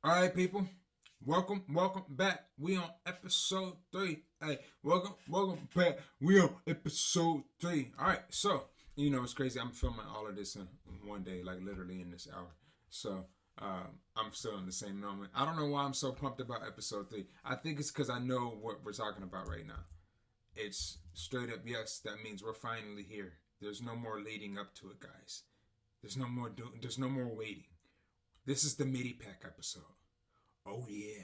All right, people. Welcome back. We on episode 3. Hey, welcome back. We on episode 3. All right, so it's crazy. I'm filming all of this in one day, like literally in this hour. So I'm still in the same moment. I don't know why I'm so pumped about episode 3. I think it's because I know what we're talking about right now. It's straight up yes. That means we're finally here. There's no more leading up to it, guys. There's no more waiting. This is the Midi pack episode. Oh yeah,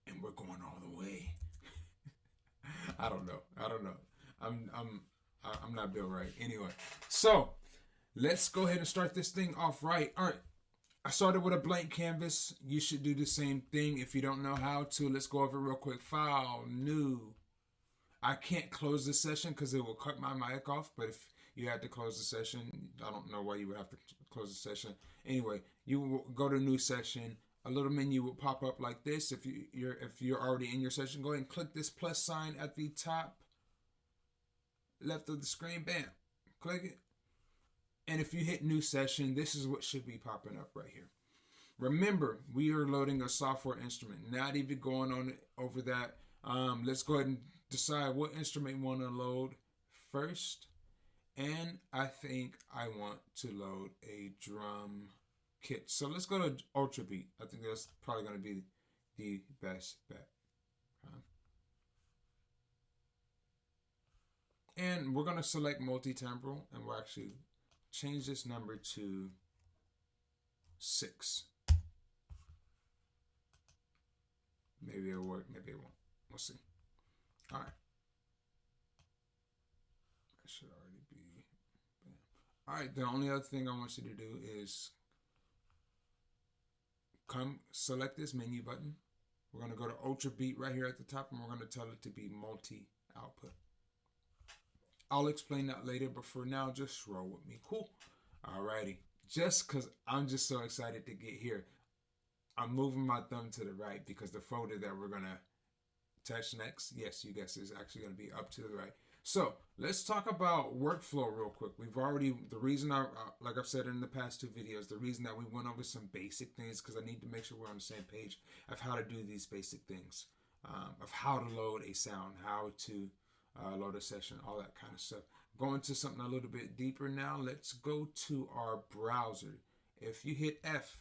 and we're going all the way. I don't know. I don't know. I'm I'm I'm not Bill Wright. Anyway, so let's go ahead and start this thing off right. All right. I started with a blank canvas. You should do the same thing. If you don't know how to, let's go over it real quick. File, new. I can't close this session because it will cut my mic off. But if you had to close the session, I don't know why you would have to close the session. Anyway, you will go to new session. A little menu will pop up like this. If you're already in your session, go ahead and click this plus sign at the top left of the screen. Bam, click it. And if you hit new session, this is what should be popping up right here. Remember, we are loading a software instrument. Not even going on over that. Let's go ahead and decide what instrument we want to load first. And I think I want to load a drum kit. So let's go to Ultra Beat. I think that's probably going to be the best bet. And we're going to select multi-temporal and we'll actually change this number to 6. Maybe it'll work, maybe it won't. We'll see. All right. That should already be. All right. The only other thing I want you to do is come select this menu button. We're going to go to Ultra Beat right here at the top and we're going to tell it to be multi output. I'll explain that later, but for now, just roll with me. Cool. Alrighty. Just because I'm just so excited to get here, I'm moving my thumb to the right because the folder that we're going to touch next, yes, you guess, is actually going to be up to the right. So let's talk about workflow real quick. The reason like I've said in the past 2 videos, the reason that we went over some basic things, because I need to make sure we're on the same page of how to do these basic things, of how to load a sound, how to load a session, all that kind of stuff. Going to something a little bit deeper now, let's go to our browser. If you hit F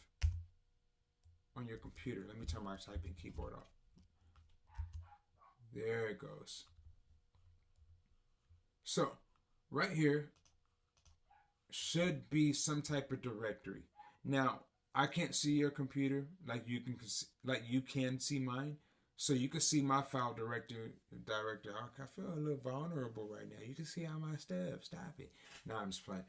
on your computer, let me turn my typing keyboard off. There it goes. So, right here should be some type of directory. Now, I can't see your computer like you can see mine. So you can see my file director. I feel a little vulnerable right now. You can see all my stuff. Stop it. No, I'm just playing.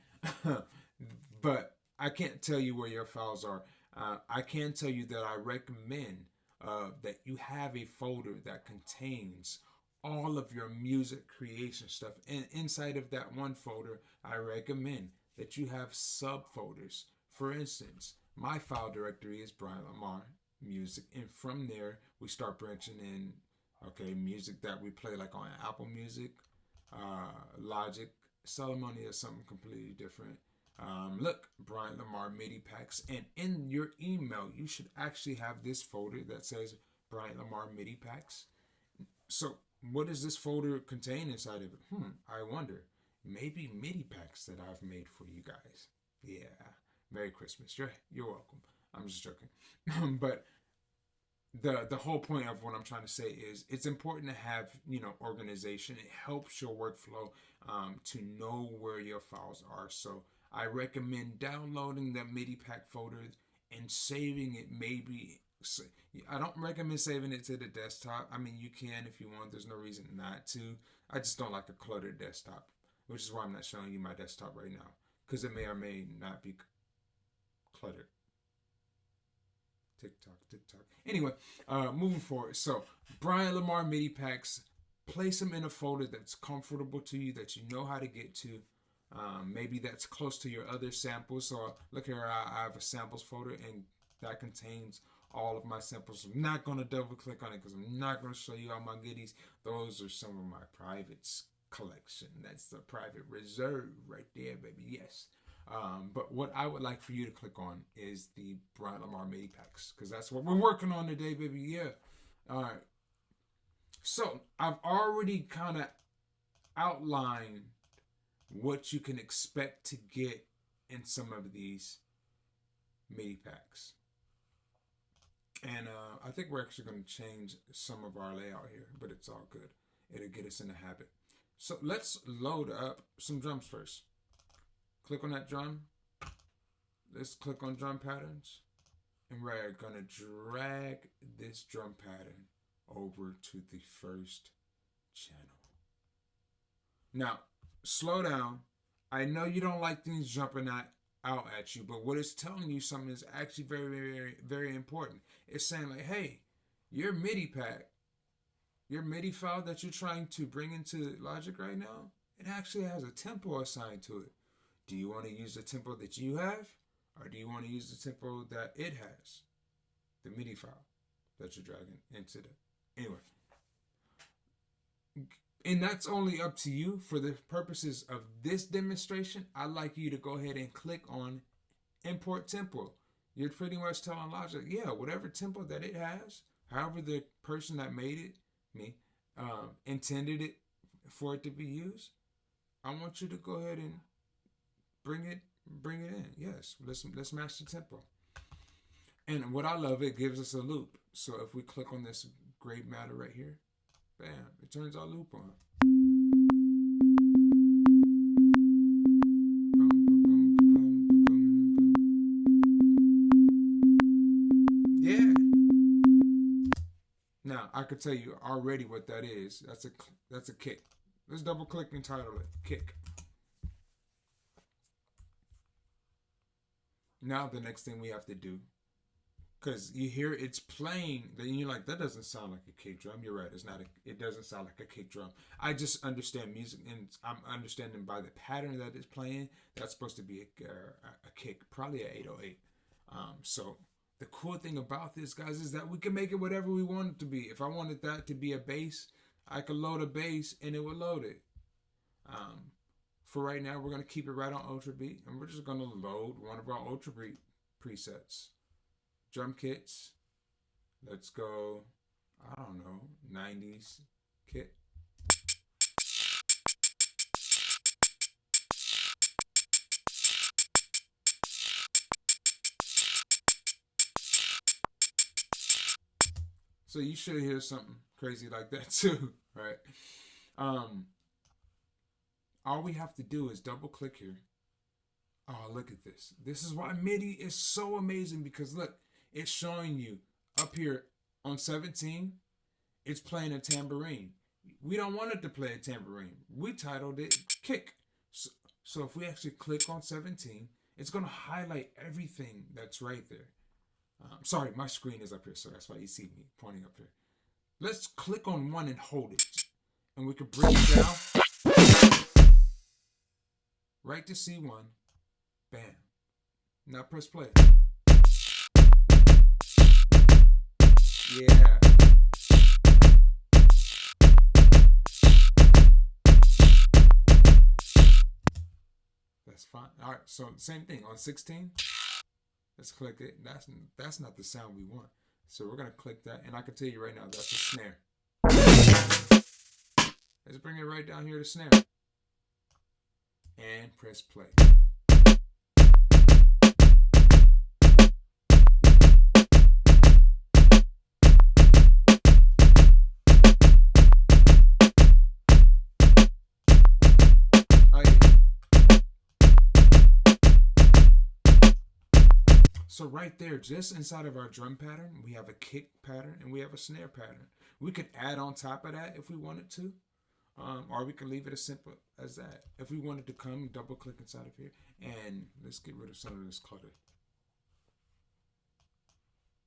But I can't tell you where your files are. I can tell you that I recommend that you have a folder that contains all of your music creation stuff. And inside of that one folder, I recommend that you have subfolders. For instance, my file directory is Brian Lamar music, and from there we start branching in. Okay, music that we play like on Apple Music, Logic, Ceremony is something completely different. Look, Brian Lamar MIDI packs, and in your email you should actually have this folder that says Brian Lamar MIDI packs. So what does this folder contain inside of it? I wonder. Maybe MIDI packs that I've made for you guys. Yeah. Merry Christmas. You're welcome. I'm just joking. But the whole point of what I'm trying to say is it's important to have organization. It helps your workflow to know where your files are. So I recommend downloading the MIDI pack folder and saving it. Maybe I don't recommend saving it to the desktop. I mean, you can if you want. There's no reason not to. I just don't like a cluttered desktop, which is why I'm not showing you my desktop right now, because it may or may not be cluttered. TikTok. Anyway, moving forward. So, Brian Lamar MIDI packs, place them in a folder that's comfortable to you, that you know how to get to. Maybe that's close to your other samples. So, look here, I have a samples folder, and that contains all of my samples. I'm not going to double click on it because I'm not going to show you all my goodies. Those are some of my private collection. That's the private reserve right there, baby. Yes. But what I would like for you to click on is the Brian Lamar Midi packs, because that's what we're working on today, baby. Yeah. All right. So I've already kind of outlined what you can expect to get in some of these Midi packs. And I think we're actually going to change some of our layout here, but it's all good. It'll get us in the habit. So let's load up some drums first. Click on that drum. Let's click on drum patterns. And we're going to drag this drum pattern over to the first channel. Now, slow down. I know you don't like things jumping out at you, but what it's telling you something is actually very, very, very important. It's saying like, hey, your MIDI pack, your MIDI file that you're trying to bring into Logic right now, it actually has a tempo assigned to it. Do you want to use the tempo that you have, or do you want to use the tempo that it has? The MIDI file that you're dragging into the... Anyway. And that's only up to you. For the purposes of this demonstration, I'd like you to go ahead and click on Import Tempo. You're pretty much telling Logic, yeah, whatever tempo that it has, however the person that made it, me, intended it for it to be used, I want you to go ahead and bring it in. Yes, let's match the tempo. And what I love, it gives us a loop. So if we click on this gray matter right here, bam, it turns our loop on. Yeah. Now I could tell you already what that is. That's a kick. Let's double click and title it kick. Now the next thing we have to do, because you hear it's playing, then you're like, that doesn't sound like a kick drum. You're right, it doesn't sound like a kick drum. I just understand music, and I'm understanding by the pattern that it's playing, that's supposed to be a kick, probably an 808. So the cool thing about this, guys, is that we can make it whatever we want it to be. If I wanted that to be a bass, I could load a bass and it would load it. For right now, we're going to keep it right on Ultra Beat, and we're just going to load one of our Ultra Beat presets. Drum kits. Let's go, I don't know, 90s kit. So you should hear something crazy like that too, right? All we have to do is double click here. Oh, look at this. This is why MIDI is so amazing, because look, it's showing you up here on 17, it's playing a tambourine. We don't want it to play a tambourine. We titled it kick. So if we actually click on 17, it's going to highlight everything that's right there. Sorry, my screen is up here, so that's why you see me pointing up here. Let's click on 1 and hold it. And we can bring it down right to C1. Bam. Now press play. Yeah. That's fine. All right, so same thing on 16. Let's click it. That's not the sound we want. So we're gonna click that, and I can tell you right now that's a snare. Let's bring it right down here to snare. And press play. So right there, just inside of our drum pattern, we have a kick pattern and we have a snare pattern. We could add on top of that if we wanted to, or we could leave it as simple as that. If we wanted to come double click inside of here, and let's get rid of some of this clutter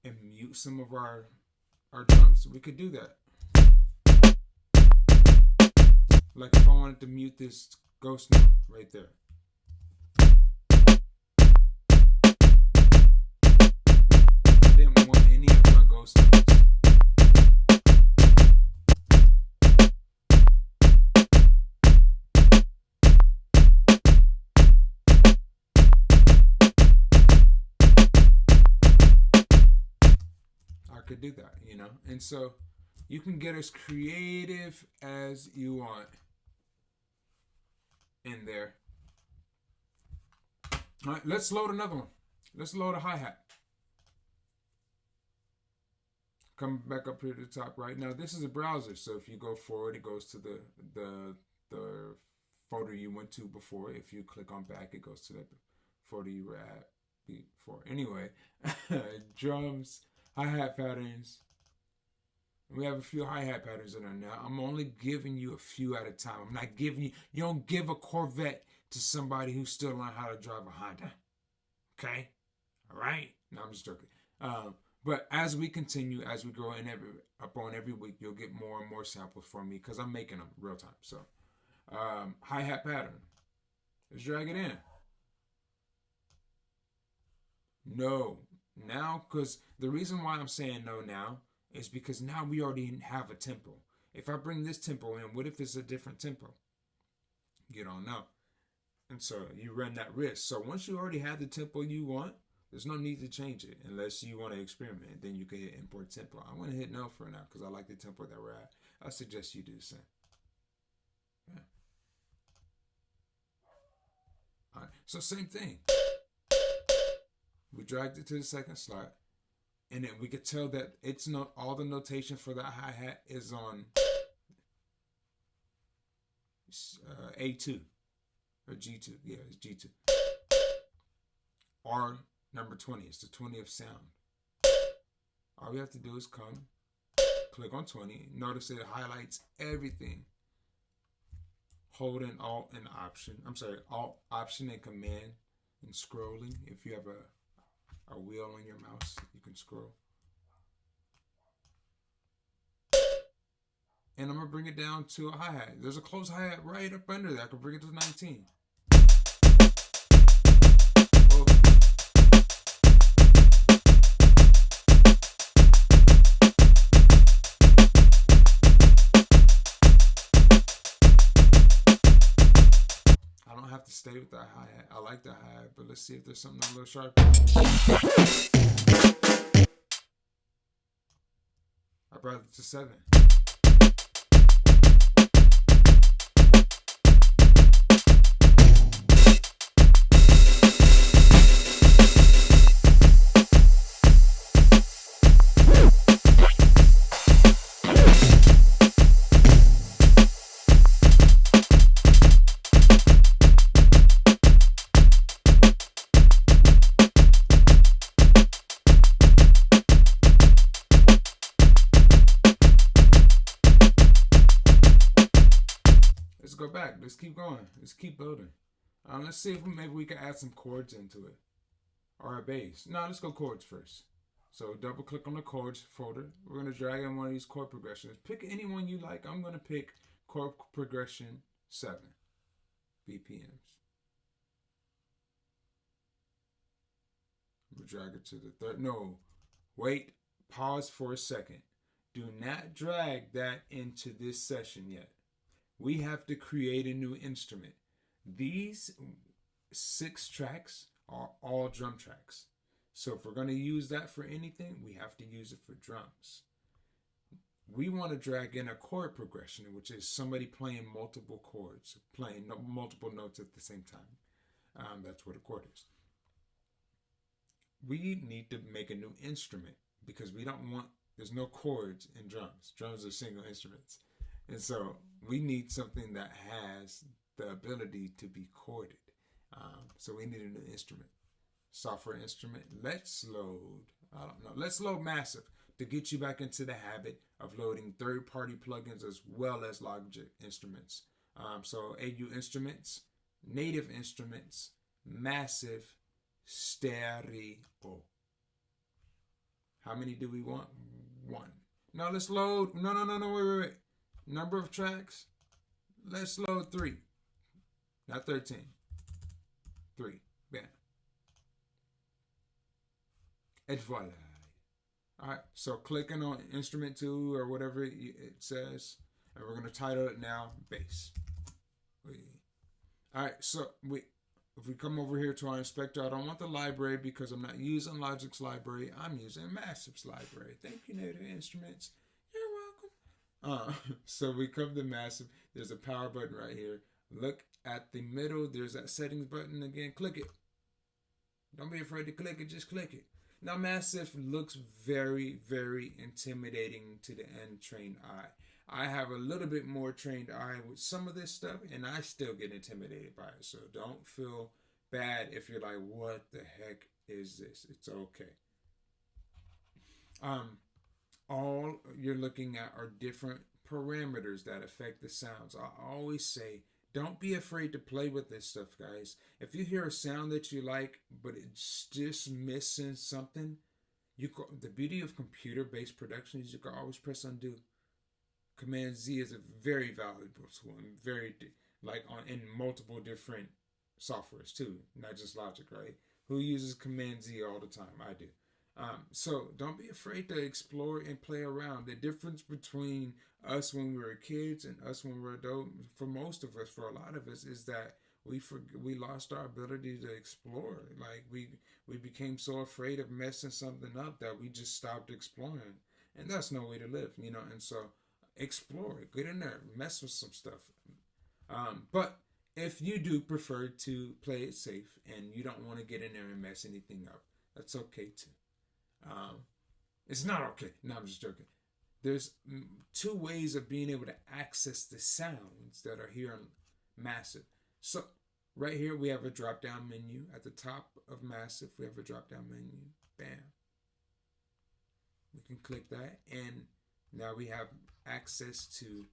and mute some of our drums, we could do that. Like if I wanted to mute this ghost note right there. Didn't want any of my ghost notes. could do that, you know. And so you can get as creative as you want in there. All right, let's load another one. Let's load a hi-hat. Come back up here to the top right. Now this is a browser, so if you go forward, it goes to the folder you went to before. If you click on back, it goes to the folder you were at before. Anyway, drums, hi-hat patterns. We have a few hi-hat patterns in there now. I'm only giving you a few at a time. I'm not giving you. You don't give a Corvette to somebody who's still learning how to drive a Honda. Okay, all right. No, I'm just joking. But as we continue, as we grow in every week, you'll get more and more samples from me because I'm making them real time. So, hi-hat pattern. Let's drag it in. No. Now, because the reason why I'm saying no now is because now we already have a tempo. If I bring this tempo in, what if it's a different tempo? You don't know. And so you run that risk. So once you already have the tempo you want, there's no need to change it unless you want to experiment. Then you can hit import tempo. I'm going to hit no for now because I like the tempo that we're at. I suggest you do the same. Yeah. All right. So same thing. We dragged it to the second slot. And then we could tell that it's not all the notation for that hi-hat is on A2 or G2. Yeah, it's G2. Or number 20. It's the 20th sound. All we have to do is come, click on 20. Notice it highlights everything. Hold in Alt and Option. I'm sorry, Alt, Option, and Command and scrolling. If you have a wheel on your mouse, you can scroll. And I'm going to bring it down to a hi-hat. There's a close hi-hat right up under that. I can bring it to 19. Whoa. I don't have to stay with that hi-hat. I like the hi-hat, but let's see if there's something a little sharper. I brought it to 7. Let's go back. Let's keep going. Let's keep building. Let's see if maybe we can add some chords into it. Or a bass. No, let's go chords first. So double click on the chords folder. We're going to drag in one of these chord progressions. Pick any one you like. I'm going to pick chord progression 7 BPMs. I'm going to drag it to the third. No, wait. Pause for a second. Do not drag that into this session yet. We have to create a new instrument. These 6 tracks are all drum tracks. So if we're going to use that for anything, we have to use it for drums. We want to drag in a chord progression, which is somebody playing multiple chords, playing multiple notes at the same time. That's what a chord is. We need to make a new instrument because there's no chords in drums. Drums are single instruments. And so we need something that has the ability to be chorded. So we need a new instrument. Software instrument. Let's load Massive to get you back into the habit of loading third-party plugins as well as Logic instruments. So AU Instruments, Native Instruments, Massive, Stereo. How many do we want? 1. Now let's load. No, wait. Number of tracks. Let's load 3. Not 13. 3. Bam. Et voila. Alright, so clicking on instrument 2 or whatever it says, and we're going to title it now bass. Alright, so if we come over here to our inspector, I don't want the library because I'm not using Logic's library. I'm using Massive's library. Thank you, Native Instruments. You're welcome. So we come to Massive. There's a power button right here. Look at the middle. There's that settings button again. Click it. Don't be afraid to click it. Just click it. Now, Massive looks very, very intimidating to the untrained eye. I have a little bit more trained eye with some of this stuff, and I still get intimidated by it. So don't feel bad if you're like, what the heck is this? It's okay. All you're looking at are different parameters that affect the sounds. I always say, don't be afraid to play with this stuff, guys. If you hear a sound that you like, but it's just missing something, the beauty of computer-based production is you can always press undo. Command Z is a very valuable tool and very in multiple different softwares too, not just Logic, right? Who uses Command Z all the time? I do. So don't be afraid to explore and play around. The difference between us when we were kids and us when we were adults, for most of us, for a lot of us, is that we lost our ability to explore. Like we became so afraid of messing something up that we just stopped exploring, and that's no way to live, And so explore it, get in there, mess with some stuff. But if you do prefer to play it safe and you don't want to get in there and mess anything up, that's okay too. It's not okay. No, I'm just joking. There's two ways of being able to access the sounds that are here on Massive. So right here we have a drop down menu. At the top of Massive we have a drop down menu. Bam. We can click that, and now we have access to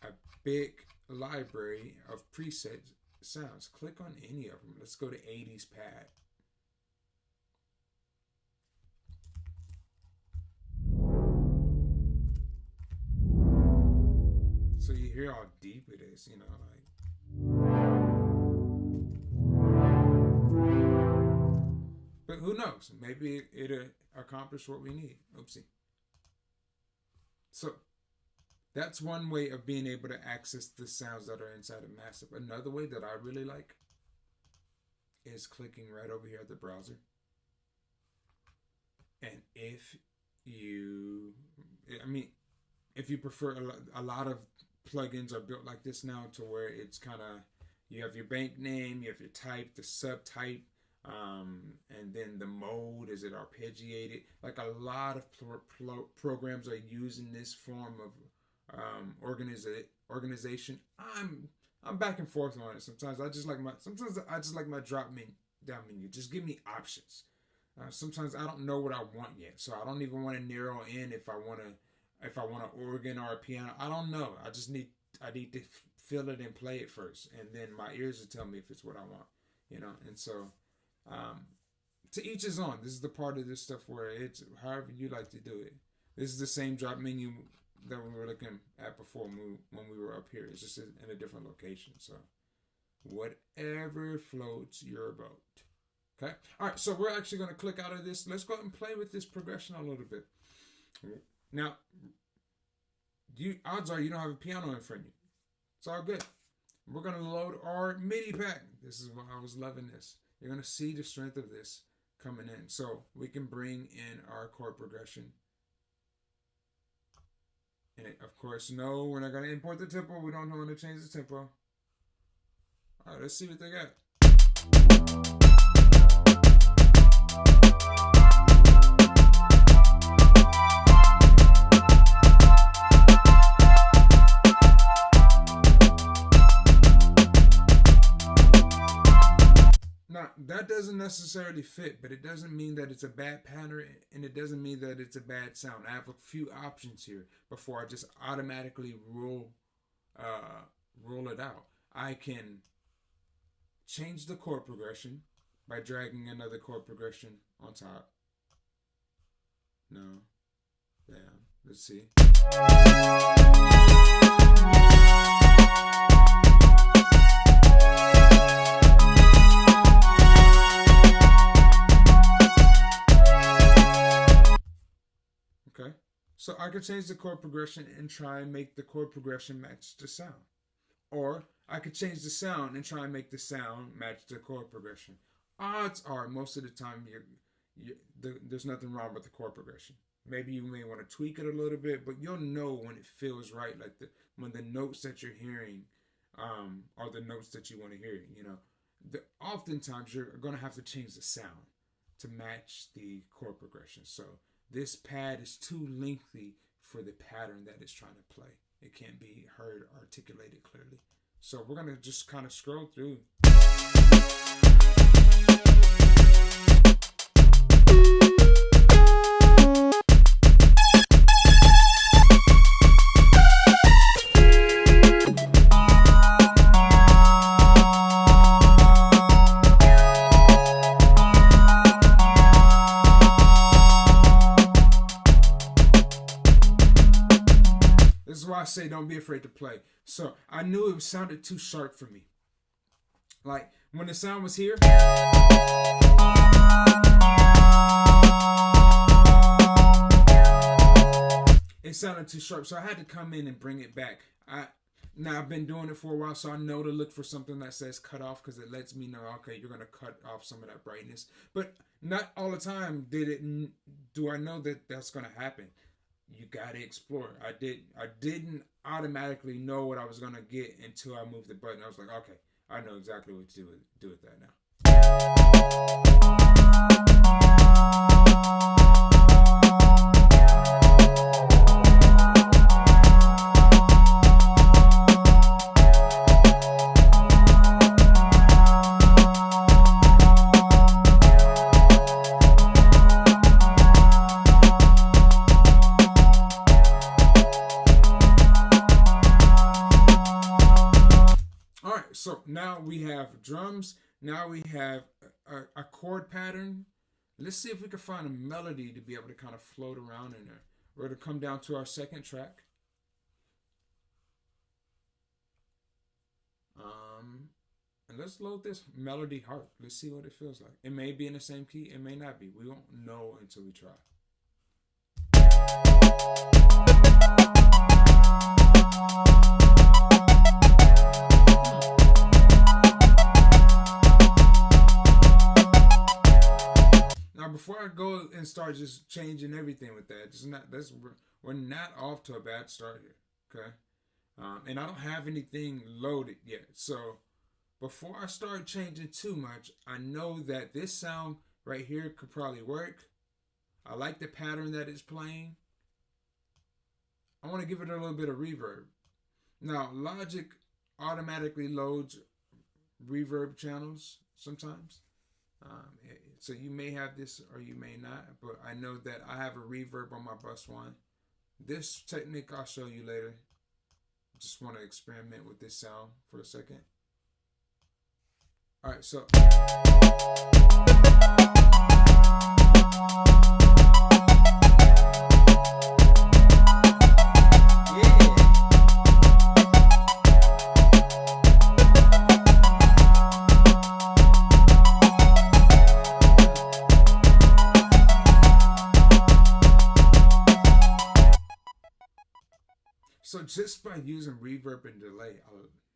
a big library of preset sounds. Click on any of them. Let's go to 80s pad. So you hear how deep it is, But who knows? Maybe it'll accomplish what we need. Oopsie. So that's one way of being able to access the sounds that are inside of Massive. Another way that I really like is clicking right over here at the browser. And if you prefer, a lot of plugins are built like this now, to where it's kind of, you have your bank name, you have your type, the subtype, and then the mode, is it arpeggiated? Like a lot of programs are using this form of organization. I'm back and forth on it. Sometimes I just like my drop down menu. Just give me options. Sometimes I don't know what I want yet, so I don't even want to narrow in if I want an organ or a piano. I don't know. I need to feel it and play it first, and then my ears will tell me if it's what I want, And so, to each his own. This is the part of this stuff where it's however you like to do it. This is the same drop menu that we were looking at before when we were up here. It's just in a different location. So, whatever floats your boat. Okay. All right. So we're actually going to click out of this. Let's go ahead and play with this progression a little bit. Now, odds are you don't have a piano in front of you. It's all good. We're going to load our Midi pack. This is why I was loving this. You're going to see the strength of this coming in. So we can bring in our chord progression. And of course, no, we're not going to import the tempo. We don't want to change the tempo. All right, let's see what they got. Now, that doesn't necessarily fit, but it doesn't mean that it's a bad pattern, and it doesn't mean that it's a bad sound. I have a few options here before I just automatically roll it out. I can change the chord progression by dragging another chord progression on top. No. Yeah. Let's see. Okay. So I could change the chord progression and try and make the chord progression match the sound. Or I could change the sound and try and make the sound match the chord progression. Odds are, most of the time, there's nothing wrong with the chord progression. Maybe you may want to tweak it a little bit, but you'll know when it feels right, like when the notes that you're hearing are the notes that you want to hear. Oftentimes you're going to have to change the sound to match the chord progression. So this pad is too lengthy for the pattern that it's trying to play. It can't be heard articulated clearly. So we're going to just kind of scroll through. This is why I say don't be afraid to play. So I knew it sounded too sharp for me. Like when the sound was here, it sounded too sharp. So I had to come in and bring it back. Now I've been doing it for a while, so I know to look for something that says cut off, because it lets me know, okay, you're gonna cut off some of that brightness. But not all the time do I know that that's gonna happen. You gotta explore. I didn't automatically know what I was gonna get until I moved the button. I was like, okay, I know exactly what to do with that now. So now we have drums. Now we have a chord pattern. Let's see if we can find a melody to be able to kind of float around in there. We're going to come down to our second track. And let's load this melody harp. Let's see what it feels like. It may be in the same key. It may not be. We won't know until we try. Before I go and start just changing everything with that, we're not off to a bad start here, okay? And I don't have anything loaded yet, so before I start changing too much, I know that this sound right here could probably work. I like the pattern that it's playing. I want to give it a little bit of reverb. Now, Logic automatically loads reverb channels sometimes. So you may have this or you may not, but I know that I have a reverb on my bus one. This technique I'll show you later. Just want to experiment with this sound for a second. All right, so. So just by using reverb and delay,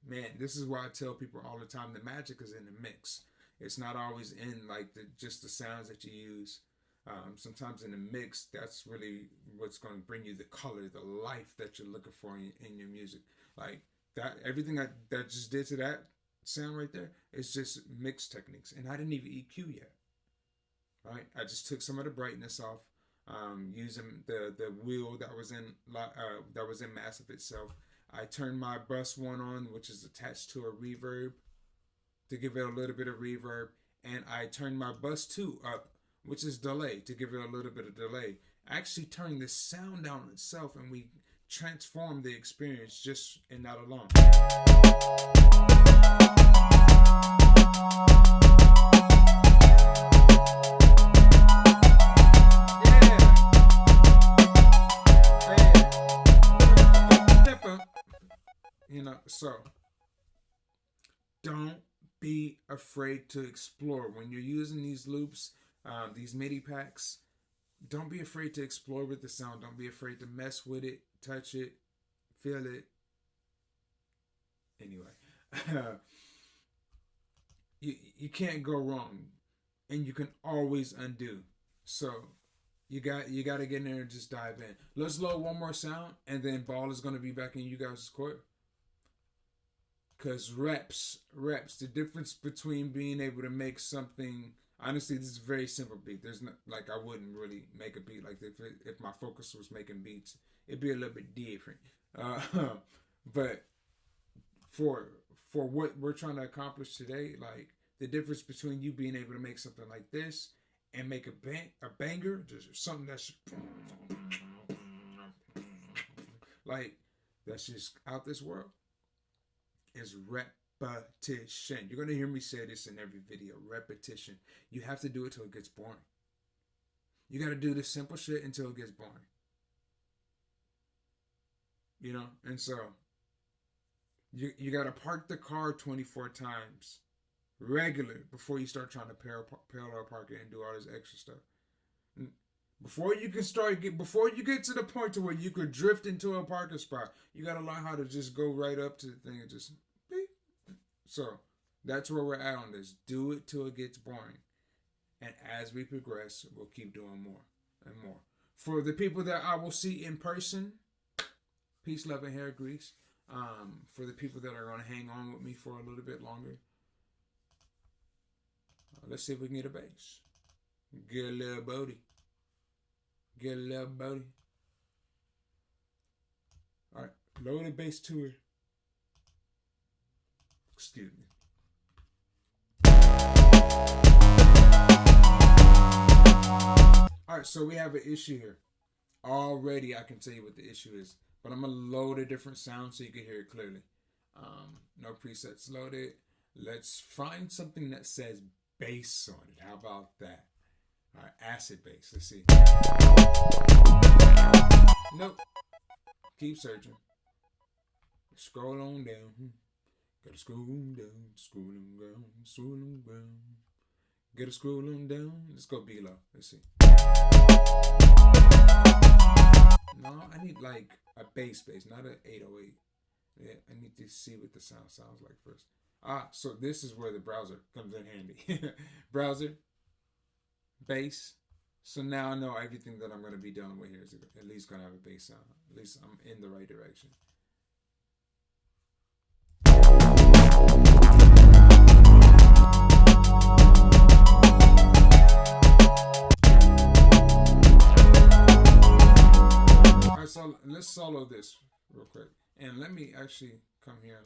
man, this is why I tell people all the time, the magic is in the mix. It's not always in like just the sounds that you use. Sometimes in the mix, that's really what's going to bring you the color, the life that you're looking for in your music. Like that, everything that just did to that sound right there is just mix techniques, and I didn't even EQ yet. Right, I just took some of the brightness off. Using the wheel that was in Massive itself. I turned my bus one on, which is attached to a reverb, to give it a little bit of reverb, and I turned my bus 2 up, which is delay, to give it a little bit of delay. I actually turned the sound down itself, and we transformed the experience just in that alone. So don't be afraid to explore when you're using these loops, these MIDI packs. Don't be afraid to explore with the sound. Don't be afraid to mess with it, touch it, feel it. Anyway, you can't go wrong, and you can always undo. So you got to get in there and just dive in. Let's load one more sound, and then ball is going to be back in you guys' court. Because reps, the difference between being able to make something. Honestly, this is a very simple beat. There's not, like, I wouldn't really make a beat like this. If my focus was making beats, it'd be a little bit different. But for what we're trying to accomplish today, like, the difference between you being able to make something like this and make a banger, just something that's like, that's just out this world, is repetition. You're gonna hear me say this in every video. Repetition. You have to do it till it gets boring. You gotta do this simple shit until it gets boring. You know, and so you gotta park the car 24 times regular before you start trying to parallel park it and do all this extra stuff. Before you get to the point to where you could drift into a parking spot, you gotta learn how to just go right up to the thing and just beep. So that's where we're at on this. Do it till it gets boring. And as we progress, we'll keep doing more and more. For the people that I will see in person, peace, love, and hair grease. For the people that are going to hang on with me for a little bit longer, let's see if we can get a bass. Get a little booty. Get a little booty. All right, lower the bass to it. Excuse me. All right, so we have an issue here. Already, I can tell you what the issue is, but I'm gonna load a different sound so you can hear it clearly. No presets loaded. Let's find something that says bass on it. How about that? All right, acid bass. Let's see. Nope. Keep searching. Scroll on down. Gotta scroll on down. Scroll on down. Scroll on down. Gotta scroll on down. Let's go below. Let's see. No, I need like a bass, not an 808. Yeah, I need to see what the sound sounds like first. So this is where the browser comes in handy. Browser, bass. So now I know everything that I'm going to be dealing with here is at least going to have a bass sound. At least I'm in the right direction. Alright, so let's solo this real quick. And let me actually come here.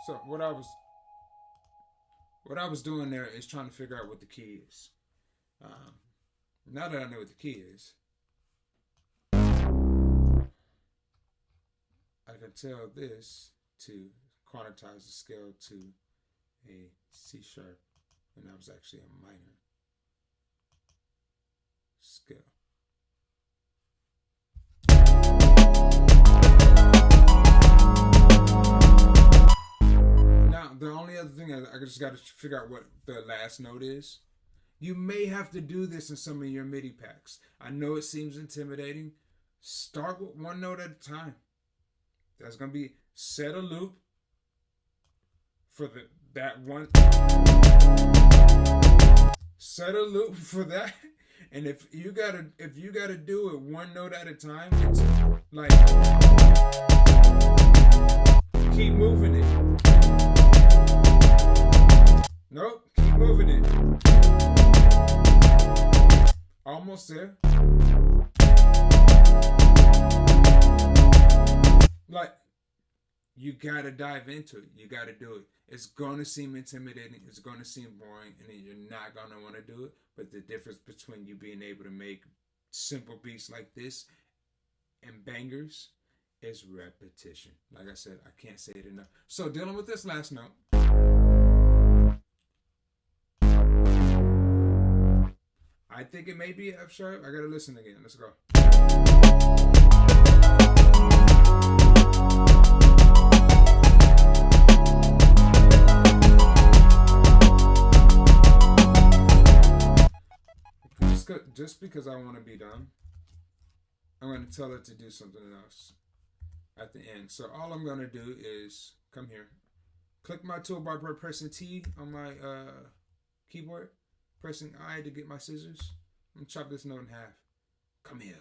So what I was doing there is trying to figure out what the key is. Now that I know what the key is, I can tell this to quantize the scale to a C sharp, and that was actually a minor scale. Now, the only other thing I just got to figure out what the last note is. You may have to do this in some of your MIDI packs. I know it seems intimidating. Start with one note at a time. That's going to be set a loop for that one. Set a loop for that. And if you gotta do it one note at a time, it's like keep moving it. Nope, keep moving it. Almost there. Like, you gotta dive into it. You gotta do it. It's gonna seem intimidating. It's gonna seem boring, and then you're not gonna want to do it. But the difference between you being able to make simple beats like this and bangers is repetition. Like I said, I can't say it enough. So dealing with this last note, I think it may be F sharp. I gotta listen again. Let's go. because I want to be done, I'm going to tell it to do something else at the end. So all I'm going to do is come here, click my toolbar by pressing T on my keyboard, pressing I to get my scissors. I'm going to chop this note in half. Come here.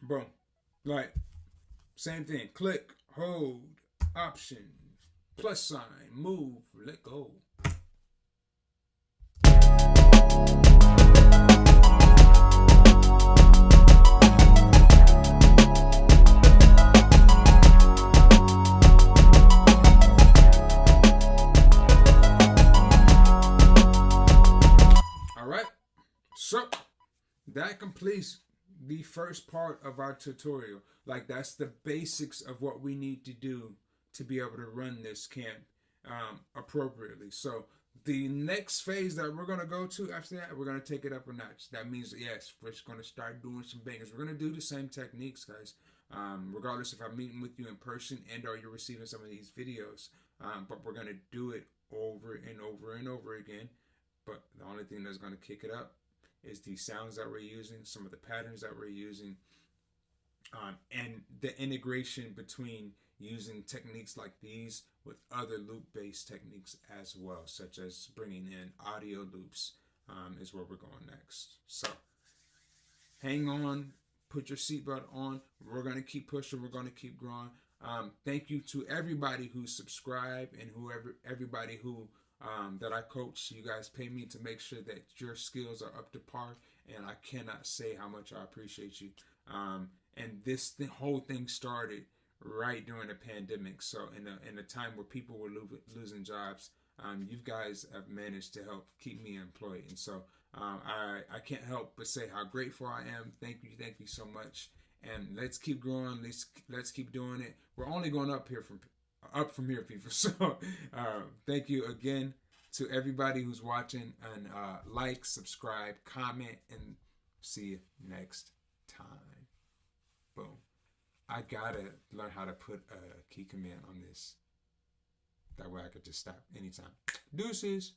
Boom. Like, same thing. Click, hold, option, plus sign, move, let go. All right. So that completes the first part of our tutorial. Like, that's the basics of what we need to do to be able to run this camp appropriately. So the next phase that we're going to go to after that, we're going to take it up a notch. That means, yes, we're just going to start doing some bangers. We're going to do the same techniques, guys, regardless if I'm meeting with you in person and or you're receiving some of these videos. But we're going to do it over and over and over again. But the only thing that's going to kick it up is the sounds that we're using, some of the patterns that we're using, and the integration between using techniques like these with other loop-based techniques as well, such as bringing in audio loops, is where we're going next. So hang on, put your seatbelt on. We're going to keep pushing. We're going to keep growing. Thank you to everybody who subscribed and everybody who that I coach. You guys pay me to make sure that your skills are up to par, and I cannot say how much I appreciate you. And the whole thing started right during the pandemic. So in a time where people were losing jobs, you guys have managed to help keep me employed. And so I can't help but say how grateful I am. Thank you so much. And let's keep growing. Let's keep doing it. We're only going up from here, people. So thank you again to everybody who's watching, and like, subscribe, comment, and see you next time. Boom. I gotta learn how to put a key command on this. That way I could just stop anytime. Deuces.